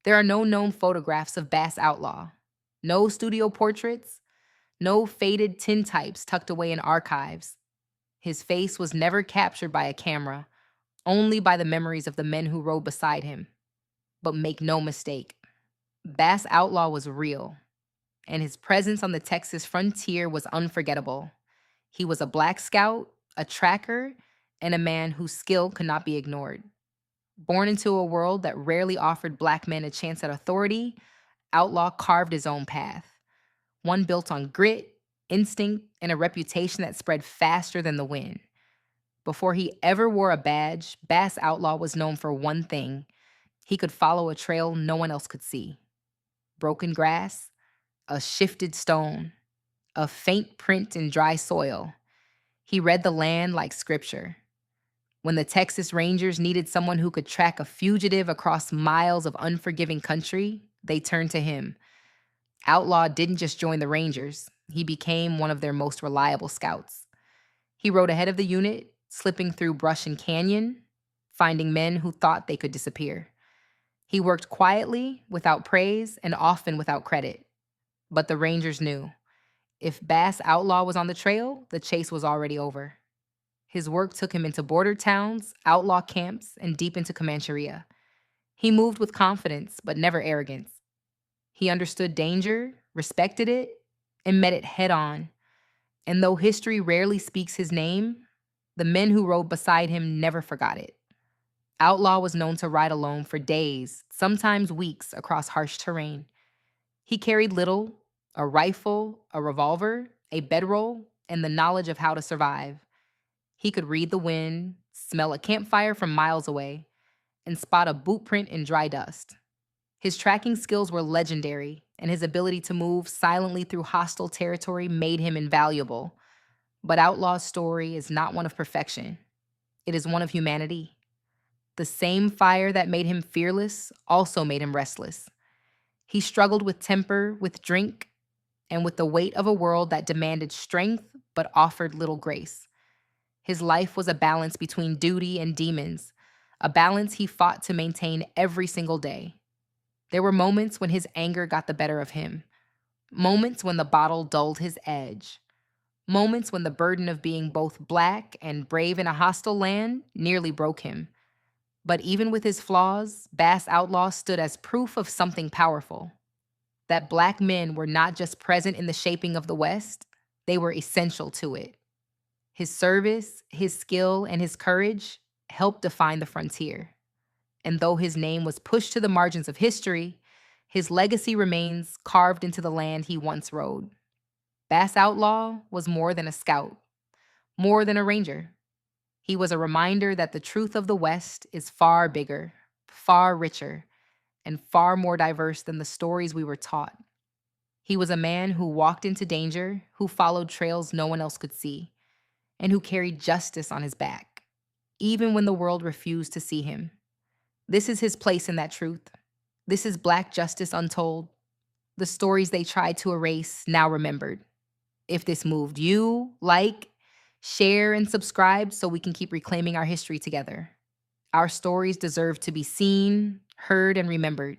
There are no known photographs of Bass Outlaw, no studio portraits, no faded tintypes tucked away in archives. His face was never captured by a camera, only by the memories of the men who rode beside him. But make no mistake, Bass Outlaw was real, and his presence on the Texas frontier was unforgettable. He was a black scout, a tracker, and a man whose skill could not be ignored. Born into a world that rarely offered black men a chance at authority, Outlaw carved his own path, one built on grit, instinct, and a reputation that spread faster than the wind. Before he ever wore a badge, Bass Outlaw was known for one thing: he could follow a trail no one else could see. Broken grass, a shifted stone, a faint print in dry soil. He read the land like scripture. When the Texas Rangers needed someone who could track a fugitive across miles of unforgiving country, they turned to him. Outlaw didn't just join the Rangers, he became one of their most reliable scouts. He rode ahead of the unit, slipping through brush and canyon, finding men who thought they could disappear. He worked quietly, without praise, and often without credit. But the Rangers knew if Bass Outlaw was on the trail, the chase was already over. His work took him into border towns, outlaw camps, and deep into Comancheria. He moved with confidence, but never arrogance. He understood danger, respected it, and met it head on. And though history rarely speaks his name, the men who rode beside him never forgot it. Outlaw was known to ride alone for days, sometimes weeks, across harsh terrain. He carried little: a rifle, a revolver, a bedroll, and the knowledge of how to survive. He could read the wind, smell a campfire from miles away, and spot a boot print in dry dust. His tracking skills were legendary, and his ability to move silently through hostile territory made him invaluable. But Outlaw's story is not one of perfection. It is one of humanity. The same fire that made him fearless also made him restless. He struggled with temper, with drink, and with the weight of a world that demanded strength but offered little grace. His life was a balance between duty and demons, a balance he fought to maintain every single day. There were moments when his anger got the better of him, moments when the bottle dulled his edge, moments when the burden of being both black and brave in a hostile land nearly broke him. But even with his flaws, Bass Outlaw stood as proof of something powerful: that black men were not just present in the shaping of the West, they were essential to it. His service, his skill, and his courage helped define the frontier. And though his name was pushed to the margins of history, his legacy remains carved into the land he once rode. Bass Outlaw was more than a scout, more than a ranger. He was a reminder that the truth of the West is far bigger, far richer, and far more diverse than the stories we were taught. He was a man who walked into danger, who followed trails no one else could see, and who carried justice on his back, even when the world refused to see him. This is his place in that truth. This is Black Justice Untold, the stories they tried to erase, now remembered. If this moved you, like, share, and subscribe so we can keep reclaiming our history together. Our stories deserve to be seen, heard, and remembered.